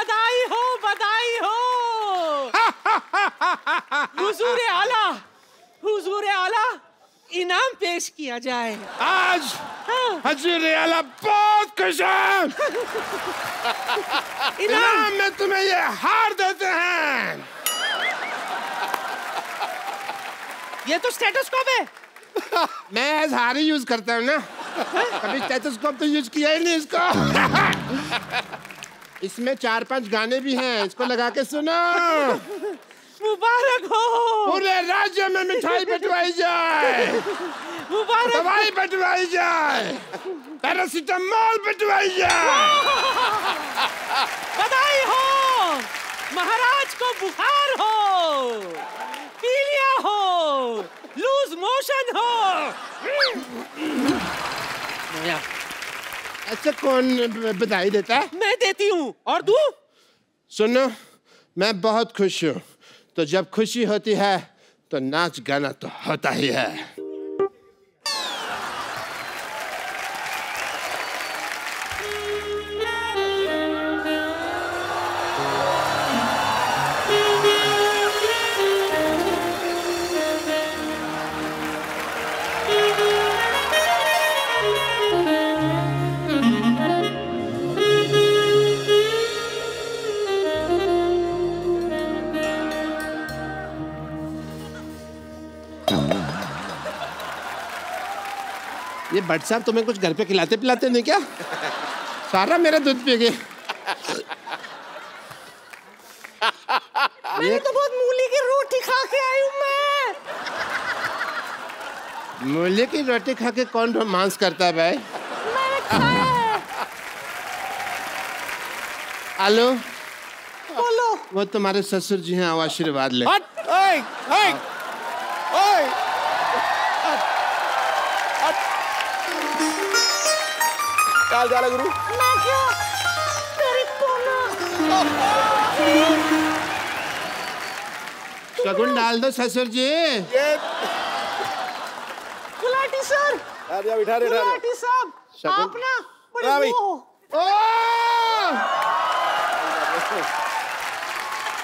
बधाई हो, बधाई हो। हुजूर आला, हुजूर आला, इनाम पेश किया जाए। आज हुजूर आला बहुत खुश हैं। इनाम में तुम्हें ये हार देते हैं। ये तो स्टेथोस्कोप है। मैं हार ही यूज करता हूँ ना, कभी स्टेथोस्कोप तो यूज किया ही नहीं इसको। इसमें 4-5 गाने भी हैं, इसको लगा के सुनो। मुबारक हो। पूरे राज्य में मिठाई बंटवाई जाए, मुबारक, दवाई बंटवाई जाए, पैरासीटामोल बंटवाई जाए। बधाई हो। महाराज को बुखार हो, पीलिया हो, लूज मोशन हो। अच्छा कौन बधाई देता है? मैं देती हूँ। और तू? सुनो, मैं बहुत खुश हूँ, तो जब खुशी होती है तो नाच गाना तो होता ही है। ये भट्ट साहब तुम्हें कुछ घर पे खिलाते पिलाते नहीं क्या? सारा मेरा दूध पी गए। मैंने तो बहुत मूली की रोटी खा के आई हूँ मैं। मूली की रोटी खा के कौन रोमांस करता है भाई? मैंने खाया है। हेलो, बोलो। वो तुम्हारे ससुर जी हैं, आओ आशीर्वाद ले। ओए, ओए, ओए। क्या हाल है गुरु? मैं क्या? तेरी कोना। शगुन डाल दो ससुर जी। गुलाटी सर। बिठा रहे गुलाटी साहब, आप ना बड़ी वो हो।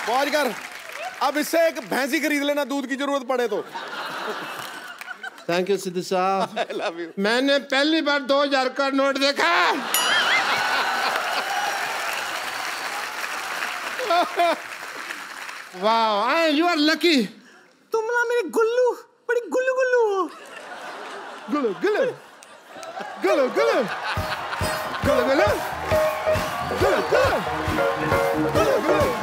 मौज कर। अब इससे एक भैंसी खरीद लेना, दूध की जरूरत पड़े तो। थैंक यू सिद्धू साहब। I love you. मैंने पहली बार 2000 का नोट देखा। वाह, यू आर लकी। तुम ना मेरी गुल्लू, बड़ी गुल्लू गुल्लू हो। गुल्लू गुल्लू गुल्लू गुल्लू गुल्लू गुल्लू गुल्लू गुल्लू गुल्लू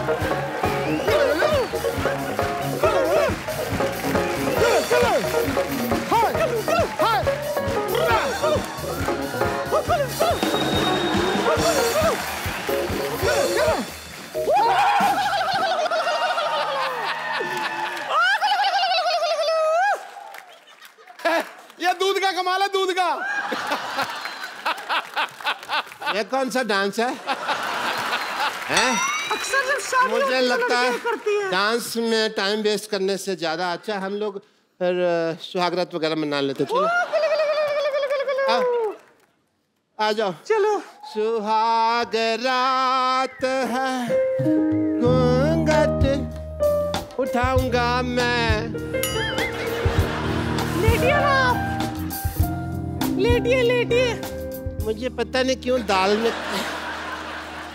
ये दूध का कमाल है, दूध का। ये कौन सा डांस है? हैं? अक्सर जब शादी मुझे लगता है करती है। डांस में टाइम वेस्ट करने से ज्यादा अच्छा हम लोग सुहागरात वगैरह मना लेते। चलो आ जाओ। चलो। सुहाग रात है, घूंघट उठाऊंगा मैं। लेटिए ना आप, लेटिए लेटिए। मुझे पता नहीं क्यों दाल में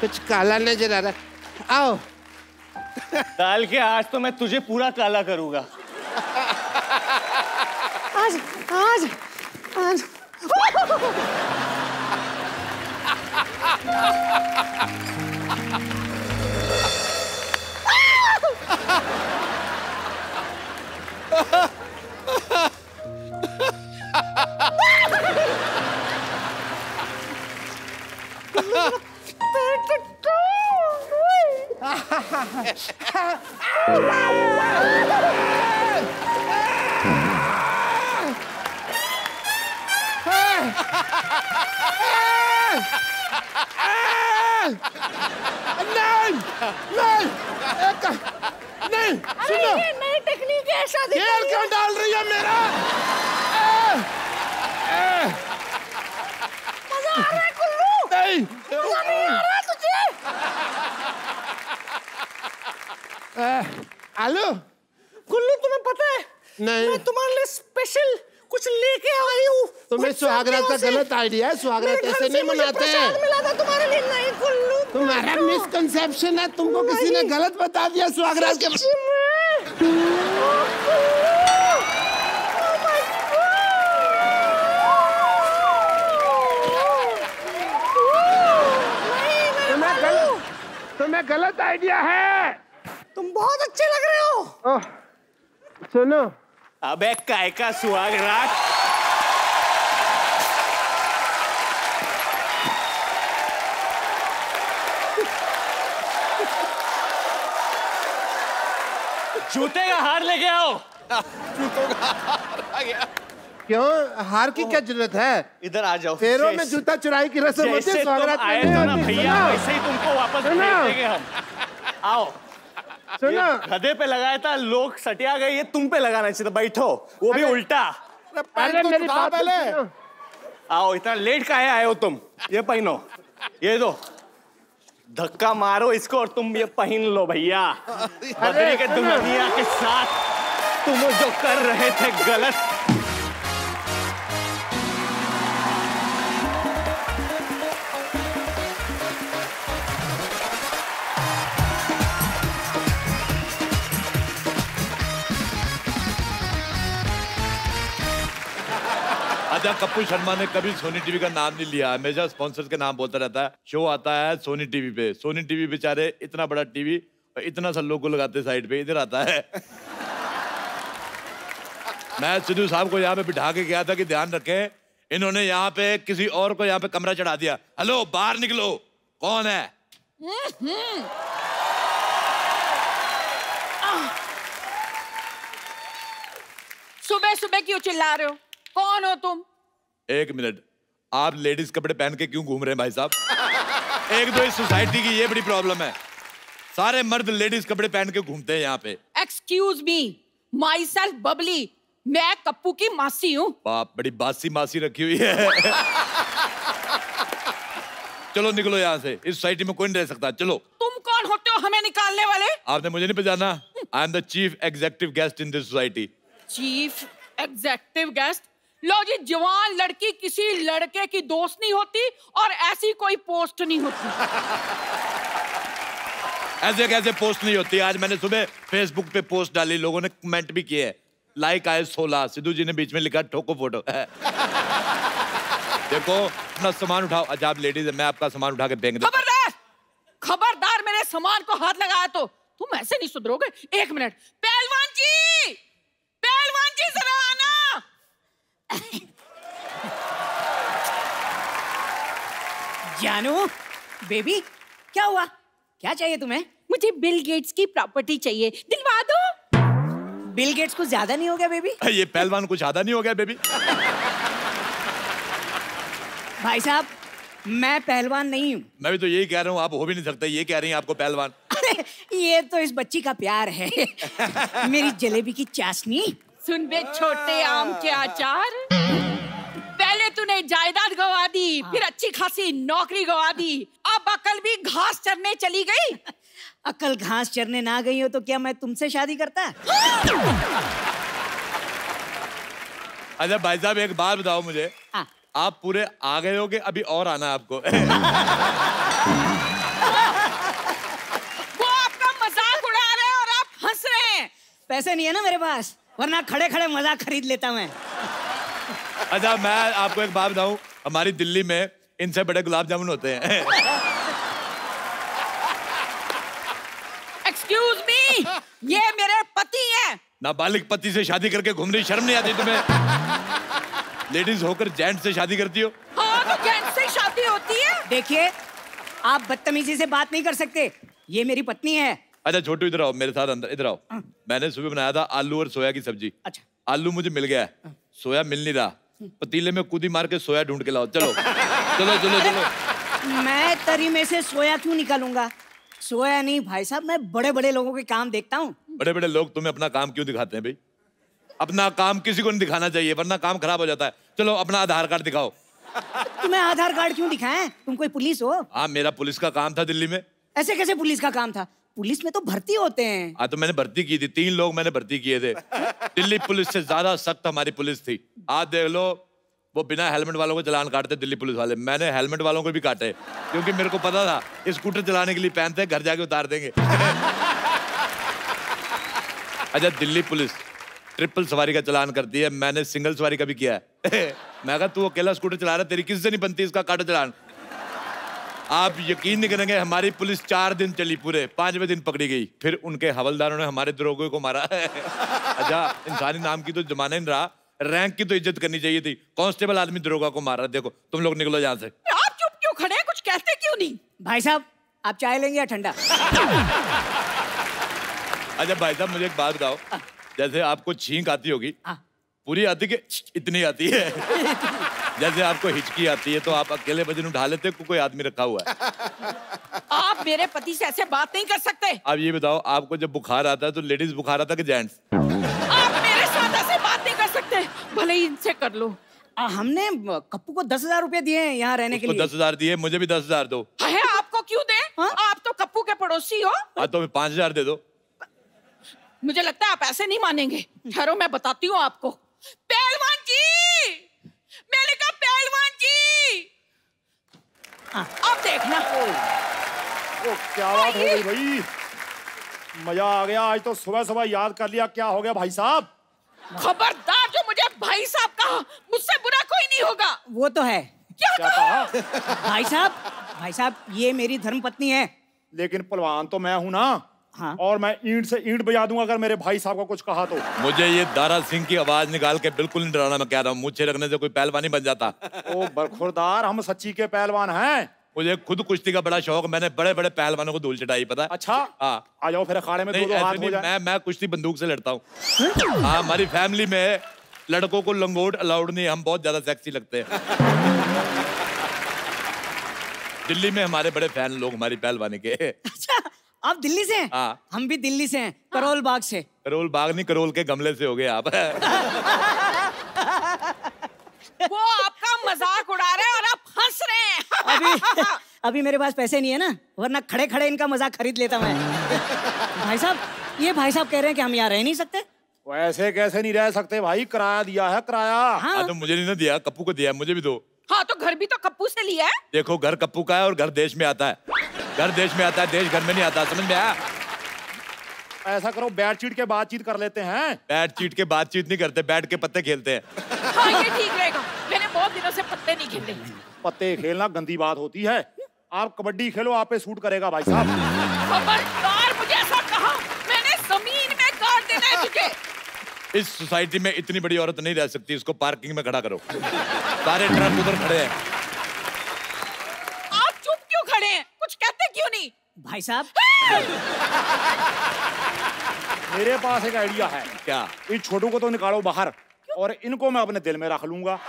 कुछ काला नजर आ रहा है। आओ। दाल के आज तो मैं तुझे पूरा काला करूंगा। आज आज आज नहीं, सुनो। ये नई टेक्निक है शादी तेल क्यों डाल रही है मेरा? मजा आ रहा है कुल्लू। नहीं, मजा नहीं आ रहा है तुझे? आलू कुल्लू तुम्हें पता है नहीं। मैं तुम्हारे लिए स्पेशल कुछ लेके आई हूँ। तुम्हें सुहागरात का गलत आइडिया है। सुहागरात ऐसे नहीं मनाते हैं। मिला था तुम्हारे लिए। नहीं कुल्लू, तुम्हारा मिसकंसेप्शन है। तुमको किसी ने गलत बता दिया सुहागरात के। तुम्हें गलत आइडिया है। तुम बहुत अच्छे लग रहे हो। ओह, सुनो। अबे काय का सुहागरात। जूते का हार लेके आओ। जूतों का हार आ गया। क्यों? हार की क्या जरूरत है? इधर आ जाओ। पैरों में जूता चुराई की रस्म होती है। सुहागरात आए तो ना भैया, वैसे ही तुमको वापस भेज देंगे हम। आओ। सुनो, गधे पे लगाया था, लोग सटिया गए, ये तुम पे लगाना चाहिए था। बैठो, वो भी उल्टा। अरे मेरी बात पहले। आओ, इतना लेट काहे आए हो तुम? ये पहनो, ये दो, धक्का मारो इसको और तुम ये पहन लो भैया। बदरी के दुल्हनिया के साथ तुम जो कर रहे थे गलत। अच्छा, कपिल शर्मा ने कभी सोनी टीवी का नाम नहीं लिया, हमेशा स्पॉन्सर्स के नाम बोलता रहता है। शो आता है सोनी टीवी पे, सोनी टीवी बेचारे इतना बड़ा टीवी और इतना सा लोगो लगाते साइड पे, इधर आता है। मैं सिद्धू साहब को यहाँ पे बिठा के गया था कि ध्यान रखें, इन्होंने यहाँ पे किसी और को यहाँ पे कमरा चढ़ा दिया। हेलो, बाहर निकलो, कौन है? सुबह सुबह क्यों चिल्ला रहे हो? कौन हो तुम? एक मिनट, आप लेडीज कपड़े पहन के क्यों घूम रहे हैं भाई साहब? एक दो इस सोसाइटी की ये बड़ी प्रॉब्लम है, सारे मर्द लेडीज कपड़े पहन के घूमते हैं यहाँ पे। Excuse me, my self Babli, मैं कप्पू की मासी हूँ। बाप, बड़ी बासी मासी रखी हुई है। चलो निकलो यहाँ से, इस सोसाइटी में कोई नहीं रह सकता। चलो। तुम कौन होते हो हमें निकालने वाले? आपने मुझे नहीं पहचाना? I am the chief executive guest in this society. Chief executive guest? लो जी, जवान लड़की किसी लड़के की दोस्त नहीं होती और ऐसी कोई पोस्ट नहीं होती। ऐसे कैसे पोस्ट नहीं होती? आज मैंने सुबह फेसबुक पे पोस्ट डाली, लोगों ने कमेंट भी किए, लाइक आए 16। सिद्धू जी ने बीच में लिखा ठोको फोटो। देखो, अपना सामान उठाओ। अच्छा, आप लेडीज है, मैं आपका सामान उठा के फेंक दूं। खबरदार, खबरदार, मेरे सामान को हाथ लगाया तो तुम ऐसे नहीं सुधरोगे। एक मिनट, पहलवान जी, पहलवान जी जरा आना। जानू, बेबी, क्या हुआ? क्या चाहिए तुम्हें? मुझे बिल गेट्स की प्रॉपर्टी चाहिए, दिलवा दो। बिल गेट्स कुछ ज्यादा नहीं हो गया बेबी? ये पहलवान कुछ ज्यादा नहीं हो गया बेबी? भाई साहब, मैं पहलवान नहीं हूँ। मैं भी तो यही कह रहा हूँ, आप हो भी नहीं सकते, ये कह रही हैं आपको पहलवान। अरे ये तो इस बच्ची का प्यार है। मेरी जलेबी की चाशनी। सुन बे छोटे आम के अचार, पहले तूने जायदाद गवा दी, फिर अच्छी खासी नौकरी गवा दी, अब अकल भी घास चरने चली गई। अकल घास चरने ना गई हो तो क्या मैं तुमसे शादी करता? अच्छा भाई साहब, एक बात बताओ मुझे, आप पूरे आ गए हो कि अभी और आना है आपको? वो आपका मजाक उड़ा रहे हैं और आप हंस रहे हैं। पैसे नहीं है ना मेरे पास, वरना खड़े खड़े मजाक खरीद लेता मैं। अच्छा, मैं आपको एक बात बताऊं, हमारी दिल्ली में इनसे बड़े गुलाब जामुन होते हैं। एक्सक्यूज मी, ये मेरे पति हैं। नाबालिग पति से शादी करके घूम रही, शर्म नहीं आती तुम्हें? लेडीज होकर जेंट्स से शादी करती हो? हाँ, तो जेंट्स से शादी होती है। देखिए, आप बदतमीजी से बात नहीं कर सकते, ये मेरी पत्नी है। अच्छा छोटू, इधर आओ मेरे साथ, अंदर इधर आओ। मैंने सुबह बनाया था आलू और सोया की सब्जी। अच्छा। आलू मुझे मिल गया है, सोया मिल नहीं रहा, पतीले में कूदी मार के सोया ढूंढ के लाओ। चलो चलो चलो चलो। मैं तरी में से सोया क्यों निकालूंगा? सोया नहीं भाई साहब, मैं बड़े बड़े लोगों के काम देखता हूँ। बड़े बड़े लोग तुम्हें अपना काम क्यों दिखाते हैं भाई? अपना काम किसी को नहीं दिखाना चाहिए, वरना काम खराब हो जाता है। चलो अपना आधार कार्ड दिखाओ। तुम्हें आधार कार्ड क्यों दिखाएं? तुम कोई पुलिस हो? हाँ, मेरा पुलिस का काम था दिल्ली में। ऐसे कैसे पुलिस का काम था? पुलिस में तो भर्ती होते हैं। हाँ तो मैंने भर्ती की थी, 3 लोग मैंने भर्ती किए थे। दिल्ली पुलिस से ज्यादा सख्त हमारी पुलिस थी। आज देख लो, वो बिना हेलमेट वालों को चालान काटते दिल्ली पुलिस वाले, मैंने हेलमेट वालों को भी काटे, क्योंकि मेरे को पता था स्कूटर चलाने के लिए पहनते हैं, घर जाके उतार देंगे। अच्छा, दिल्ली पुलिस ट्रिपल सवारी का चालान करती है, मैंने सिंगल सवारी का भी किया है। मैं कहा तू अकेला स्कूटर चला रहा है, तेरी किससे नहीं बनती, इसका काटो चालान। आप यकीन नहीं करेंगे, हमारी पुलिस 4 दिन चली पूरे, 5वें दिन पकड़ी गई। फिर उनके हवलदारों ने हमारे दरोगे को मारा। अच्छा, इंसानी नाम की तो जमाना ही नहीं रहा, रैंक की तो इज्जत करनी चाहिए थी। कांस्टेबल आदमी दरोगा को मार रहा है। देखो तुम लोग निकलो यहाँ से। आप चुप क्यों खड़े हैं, कुछ कहते क्यों नहीं? भाई साहब, आप चाय लेंगे या ठंडा? अच्छा भाई साहब, मुझे एक बात बताओ, जैसे आपको छींक आती होगी, पूरी आती कि इतनी आती है? जैसे आपको हिचकी आती है तो आप अकेले वजन उठा लेते हो, कोई आदमी रखा हुआ है? आप मेरे पति से ऐसे बात नहीं कर सकते। आप ये बताओ, आपको जब बुखार आता है तो लेडीज बुखार आता है कि जेंट्स? आप मेरे साथ ऐसे बात नहीं कर सकते, भले ही इनसे कर लो। हमने कप्पू को 10,000 रुपए दिए हैं यहाँ रहने के लिए। 10,000 दिए, मुझे भी 10,000 दो। है, आपको क्यों दे? आप तो कप्पू के पड़ोसी हो। हाँ तो 5,000 दे दो। मुझे लगता है आप ऐसे नहीं मानेंगे, ठहरो मैं बताती हूँ आपको। पहलवान जी, मैंने कहा पहलवान जी, अब देखना। ओ क्या बात हो गई भाई, मजा आ गया। आज तो सुबह सुबह याद कर लिया, क्या हो गया भाई साहब? खबरदार, जो मुझे भाई साहब कहा, मुझसे बुरा कोई नहीं होगा। वो तो है। क्या कहा? भाई साहब, ये मेरी धर्मपत्नी है। लेकिन पहलवान तो मैं हूं ना। हाँ। और मैं ईंट से ईंट बजा दूंगा अगर मेरे भाई साहब को कुछ कहा तो। मुझे ये दारा सिंह की आवाज निकाल के बिल्कुल नहीं डराना, मैं कह रहा हूँ, मुझे रखने से कोई पहलवान बन जाता। ओ बरखुरदार, हम सच्ची के पहलवान हैं। मुझे खुद कुश्ती का बड़ा शौक, मैंने बड़े बड़े पहलवानों को धूल चटाई, पता है? अच्छा, हाँ। आ जाओ फिर अखाड़े में, नहीं, 2-2 हाथ ऐसे हो नहीं, जाए। मैं कुश्ती बंदूक से लड़ता हूँ। हाँ, हमारी फैमिली में लड़कों को लंगोट अलाउड नहीं, हम बहुत ज्यादा सेक्सी लगते हैं। दिल्ली में हमारे बड़े फैन लोग हमारी पहलवानी के। अच्छा, आप दिल्ली से हैं? हाँ। हम भी दिल्ली से हैं, करोल बाग से। करोल बाग नहीं, करोल के गमले से हो गए आप। वो आपका मजाक उड़ा रहे हैं और आप हंस रहे हैं। अभी मेरे पास पैसे नहीं है ना, वरना खड़े खड़े इनका मजाक खरीद लेता मैं। भाई साहब, ये भाई साहब कह रहे हैं कि हम यहाँ रह नहीं सकते। वैसे कैसे नहीं रह सकते भाई, किराया दिया है, किराया। हाँ। तो मुझे नहीं ना दिया, कप्पू को दिया, मुझे भी दो। हाँ, तो घर भी तो कप्पू से लिया है। देखो, घर कप्पू का है और घर देश में आता है। घर देश में आता है, देश घर में नहीं आता, समझ में आया? ऐसा करो, बैट चीट के बातचीत कर लेते हैं। बैट चीट के बातचीत नहीं करते, बैठ के पत्ते खेलते हैं। हाँ, ये ठीक रहेगा, मैंने बहुत दिनों से पत्ते नहीं खेले। पत्ते खेलना गंदी बात होती है। आप कबड्डी खेलो, आप पे सूट करेगा भाई साहब। खबरदार, मुझे ऐसा कहा, मैंने जमीन में काट देना है तुझे। इस सोसाइटी में इतनी बड़ी औरत नहीं रह सकती, इसको पार्किंग में खड़ा करो। सारे ट्रक उधर खड़े हैं। आप चुप क्यों खड़े हैं, कुछ कहते क्यों नहीं? भाई साहब, मेरे पास एक आइडिया है। क्या? इन छोटू को तो निकालो बाहर और इनको मैं अपने दिल में रख लूंगा।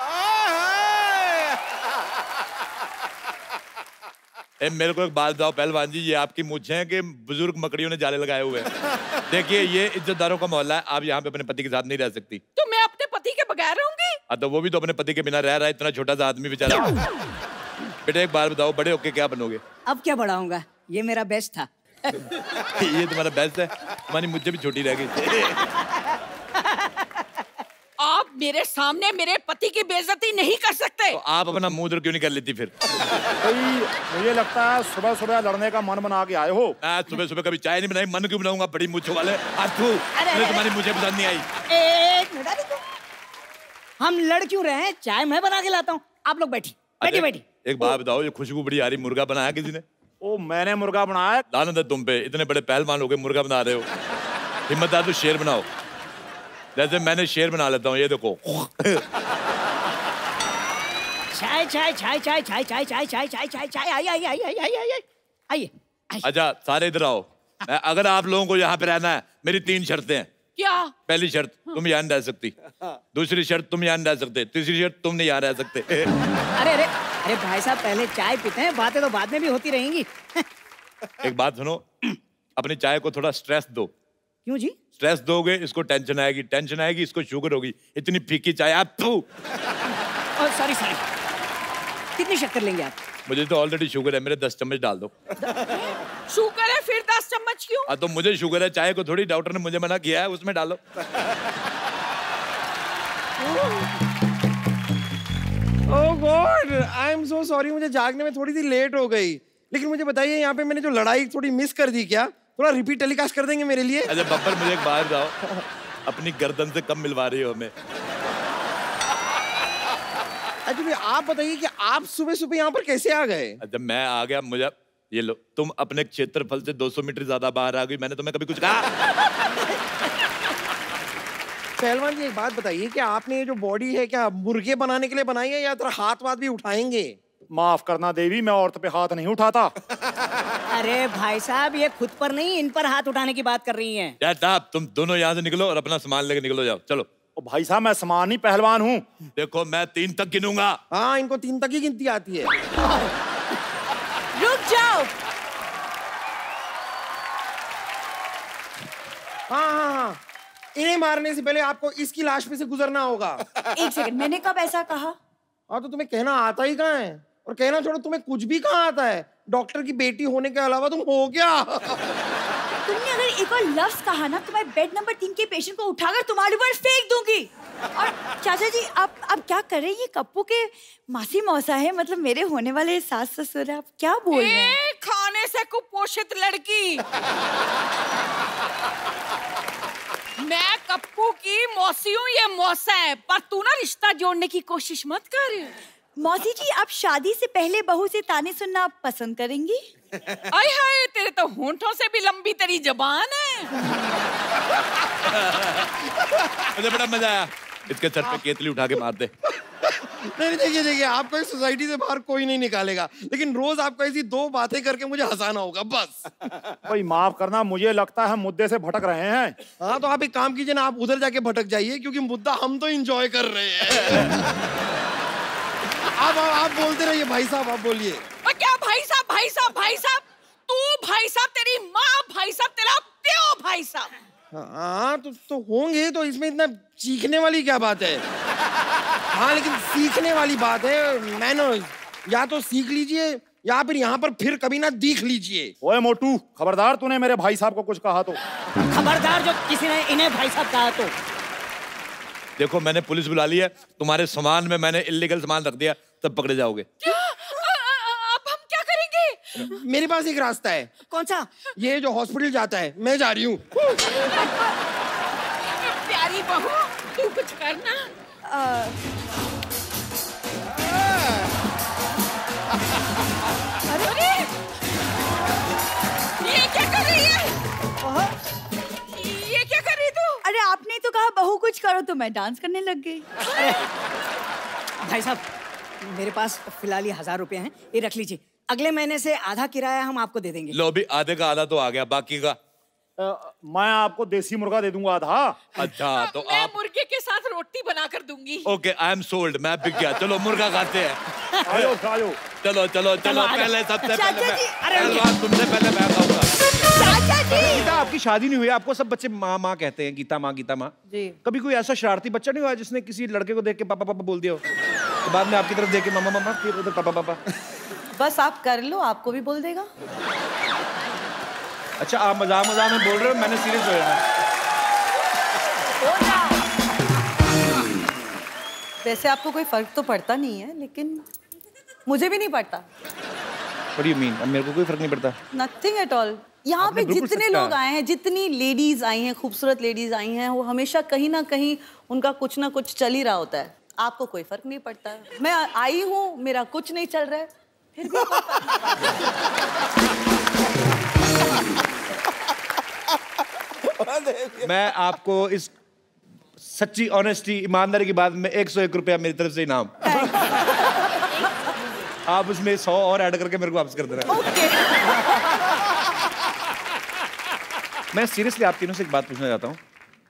मेरे को एक बात बताओ पहलवान जी, ये आपकी मूंछें हैं कि बुजुर्ग मकड़ियों ने जाले लगाए हुए हैं? देखिए, ये इज्जतदारों का मोहल्ला है, आप यहाँ पे अपने पति के साथ नहीं रह सकती। तो मैं अपने पति के बगैर रहूंगी? हाँ, तो वो भी तो अपने पति के बिना रह रहा है, इतना छोटा सा आदमी बेचारा। बेटा एक बात बताओ, बड़े होके क्या बनोगे? अब क्या बढ़ाऊंगा, ये मेरा बेस्ट था। ये तुम्हारा बेस्ट है, तुम्हारी मुझे भी छोटी रह गई। आप मेरे सामने मेरे पति की बेइज्जती नहीं कर सकते। तो आप अपना मुंह उधर क्यों नहीं कर लेती फिर? भाई मुझे लगता है सुबह सुबह लड़ने का मन बना के आए हो। मैं सुबह सुबह कभी चाय नहीं बनाई, मन क्यों बनाऊंगा? बड़ी मूंछों वाले। तुम्हारी मुझे पसंद नहीं आई। एक मिनट, अरे हम लड़ क्यों रहे हैं? चाय मैं बना के लाता हूँ, आप लोग बैठी बैठी बैठी। एक बात बताओ, ये खुशबू बड़ी आ रही, मुर्गा बनाया किसी ने? ओ, मैंने मुर्गा बनाया। लानत है तुम पे, इतने बड़े पहलवान हो गए, मुर्गा बना रहे हो। हिम्मत है तो शेर बनाओ, जैसे मैंने शेर बना लेता हूँ, ये देखो। चाय चाय चाय चाय चाय चाय चाय चाय चाय चाय चाय आइए आइए आइए आइए आइए आइए। अच्छा सारे इधर आओ। अगर आप लोगों को यहाँ पे रहना है, मेरी 3 शर्तें हैं। क्या? पहली शर्त, तुम यहाँ नहीं रह सकती। दूसरी शर्त, तुम यहाँ नहीं रह सकते। तीसरी शर्त, तुम नहीं यहाँ रह सकते। अरे अरे अरे भाई साहब, पहले चाय पीते हैं, बातें तो बाद में भी होती रहेंगी। एक बात सुनो, अपनी चाय को थोड़ा स्ट्रेस दो। क्यों जी? स्ट्रेस दोगे इसको टेंशन आएगी, टेंशन आएगी इसको शुगर होगी। इतनी फीकी चाय आप तू। Sorry sorry. कितनी शक्कर लेंगे आप? मुझे तो ऑलरेडी शुगर है, मेरे 10 चम्मच डाल दो। शुगर है फिर 10 चम्मच क्यों? हाँ तो मुझे शुगर है, चाय को थोड़ी डॉक्टर ने मुझे मना किया है, उसमें डालो। Oh god, I am so sorry, मुझे जागने में थोड़ी सी लेट हो गई। लेकिन मुझे बताइए, यहाँ पे मैंने जो लड़ाई थोड़ी मिस कर दी क्या? थोड़ा रिपीट टेलीकास्ट कर देंगे मेरे लिए? अच्छा बब्बर, मुझे एक बाहर जाओ, अपनी गर्दन से कम मिलवा रही हो हमें। एक्चुअली आप बताइए कि आप सुबह सुबह यहाँ पर कैसे आ गए? जब मैं आ गया, मुझे ये लो, तुम अपने क्षेत्रफल से 200 मीटर ज्यादा बाहर आ गई, मैंने तुम्हें कभी कुछ कहा? पहलवान जी एक बात बताइए कि आपने ये जो बॉडी है क्या मुर्गे बनाने के लिए बनाई है या थोड़ा हाथ वाथ भी उठाएंगे? माफ करना देवी, मैं औरत पे हाथ नहीं उठाता। अरे भाई साहब, ये खुद पर नहीं इन पर हाथ उठाने की बात कर रही हैं। यार तुम दोनों यहाँ से निकलो और अपना सामान लेके निकलो, जाओ चलो। ओ भाई साहब, मैं सामानी पहलवान हूँ। देखो मैं 3 तक गिनूंगा। हाँ, इनको 3 तक ही गिनती आती है। रुक जाओ। हाँ, इन्हें मारने से पहले आपको इसकी लाश पे से गुजरना होगा। एक सेकंड, मैंने कब ऐसा कहा? हाँ तो तुम्हें कहना आता ही कहाँ है? और कहना छोड़ो, तुम्हें कुछ भी कहाँ आता है? डॉक्टर की बेटी होने के अलावा तुम हो क्या? तुमने अगर एक और लफ्ज कहा ना तो मैं बेड नंबर 3 के पेशेंट को उठाकर तुम्हारे ऊपर फेंक दूंगी। और चाचा जी, आप क्या कर रहे हैं? ये कप्पू के मासी मौसा है, मतलब मेरे होने वाले सास ससुर। आप क्या बोल रहे हैं? खाने से कुपोषित लड़की। मैं कप्पू की मौसी हूँ, ये मौसा है, पर तू ना रिश्ता जोड़ने की कोशिश मत कर। मौसी जी, आप शादी से पहले बहू से ताने सुनना पसंद करेंगी? आय हाय, तेरे तो होंठों से भी लंबी तेरी जबान है। मुझे बड़ा मजा आया, इसके सर पे केतली उठा के मार दे। नहीं देखिए, आपको इस सोसाइटी से बाहर कोई नहीं निकालेगा, लेकिन रोज आपको ऐसी 2 बातें करके मुझे हंसाना होगा बस। भाई माफ करना, मुझे लगता है हम मुद्दे से भटक रहे हैं। हाँ तो आप एक काम कीजिए ना, आप उधर जाके भटक जाइए, क्योंकि मुद्दा हम तो एंजॉय कर रहे हैं। आप बोलते रहिए भाई साहब, आप बोलिए। क्या भाई साहब, भाई साहब, भाई साहब? तू भाई साहब, तेरी माँ भाई साहब, तेरा प्यो भाई साहब। हाँ तो होंगे, तो इसमें इतना चीखने वाली क्या बात है? हाँ लेकिन सीखने वाली बात है। मैनर्स या तो सीख लीजिए या फिर यहाँ पर फिर कभी ना दिख लीजिए। ओए मोटू, खबरदार तूने मेरे भाई साहब को कुछ कहा तो। खबरदार जो किसी ने इन्हें भाई साहब कहा तो। देखो मैंने पुलिस बुला ली है, तुम्हारे सामान में मैंने इल्लीगल सामान रख दिया, तब पकड़े जाओगे। अब हम क्या करेंगे? मेरे पास एक रास्ता है। कौन सा? ये जो हॉस्पिटल जाता है, मैं जा रही हूँ। प्यारी बहू, तू कुछ करना। अरे ये क्या कर रही है? ये क्या कर रही तू? अरे आपने तो कहा बहू कुछ करो, तो मैं डांस करने लग गई। भाई साहब, मेरे पास फिलहाल ये 1000 रुपए हैं, ये रख लीजिए। अगले महीने से आधा किराया हम आपको दे देंगे। लो भी आधे का आधा तो आ गया, बाकी का मैं आपको देसी मुर्गा दे दूंगा आधा। अच्छा तो मैं आप मुर्गे के साथ रोटी बनाकर दूंगी। ओके, आई एम सोल्ड, मैं बिक गया। चलो मुर्गा खाते हैं। आयो आयो। चलो चलो चलो, पहले सबसे पहले चाचा जी, अरे पहलवान तुमसे पहले मैं खाऊंगा। चाचा जी, गीता, आपकी शादी नहीं हुई, आपको सब बच्चे माँ माँ कहते हैं, गीता माँ गीता माँ। जी। कभी कोई ऐसा शरारती बच्चा नहीं हुआ जिसने किसी लड़के को देख के पापा पापा बोल दिया हो, तो बाद में आपकी तरफ देख के मामा मामा, फिर उधर पापा पापा? बस आप कर लो, आपको भी बोल देगा। अच्छा, आप मजाक मजाक में बोल रहे हो, मैंने सीरियस हो जाना। वैसे आपको कोई फर्क तो पड़ता नहीं है, लेकिन मुझे भी नहीं पड़ता। What do you mean? अब मेरे को कोई फर्क नहीं पड़ता। Nothing at all. यहाँ पे आपने बिल्कुल जितने सच कहा। लोग आए हैं, जितनी लेडीज आई हैं, खूबसूरत लेडीज आई हैं, वो हमेशा कहीं ना कहीं उनका कुछ ना कुछ चल ही रहा होता है। आपको कोई फर्क नहीं पड़ता। मैं आई हूँ, मेरा कुछ नहीं चल रहा है, फिर भी कोई फर्क नहीं पड़ता। मैं आपको इस सच्ची ऑनेस्टी ईमानदारी की बात में 101 रुपया मेरी तरफ से इनाम। आप उसमें 100 और ऐड करके मेरे को वापस कर देना। मैं सीरियसली आप तीनों से एक बात पूछना चाहता हूँ।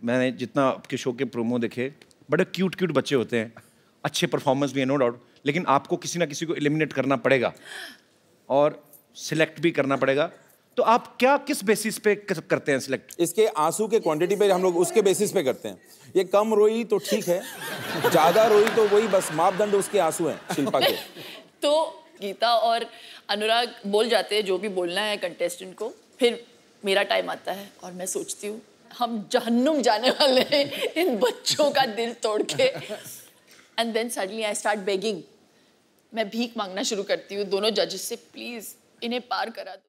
मैंने जितना आपके शो के प्रोमो देखे, बड़े क्यूट क्यूट बच्चे होते हैं, अच्छे परफॉर्मेंस भी है नो डाउट, लेकिन आपको किसी ना किसी को एलिमिनेट करना पड़ेगा और सिलेक्ट भी करना पड़ेगा। तो आप क्या किस बेसिस पे करते हैं सिलेक्ट? इसके आंसू के क्वांटिटी पे हम लोग उसके बेसिस पे करते हैं। ये कम रोई तो ठीक है, ज्यादा रोई तो वही बस मापदंड उसके आंसू हैं शिल्पा के। तो गीता और अनुराग बोल जाते हैं जो भी बोलना है कंटेस्टेंट को, फिर मेरा टाइम आता है और मैं सोचती हूँ हम जहन्नुम जाने वाले हैं इन बच्चों का दिल तोड़ के। And then suddenly I start begging, मैं भीख मांगना शुरू करती हूँ दोनों जजेस से, प्लीज इन्हें पार करा दो।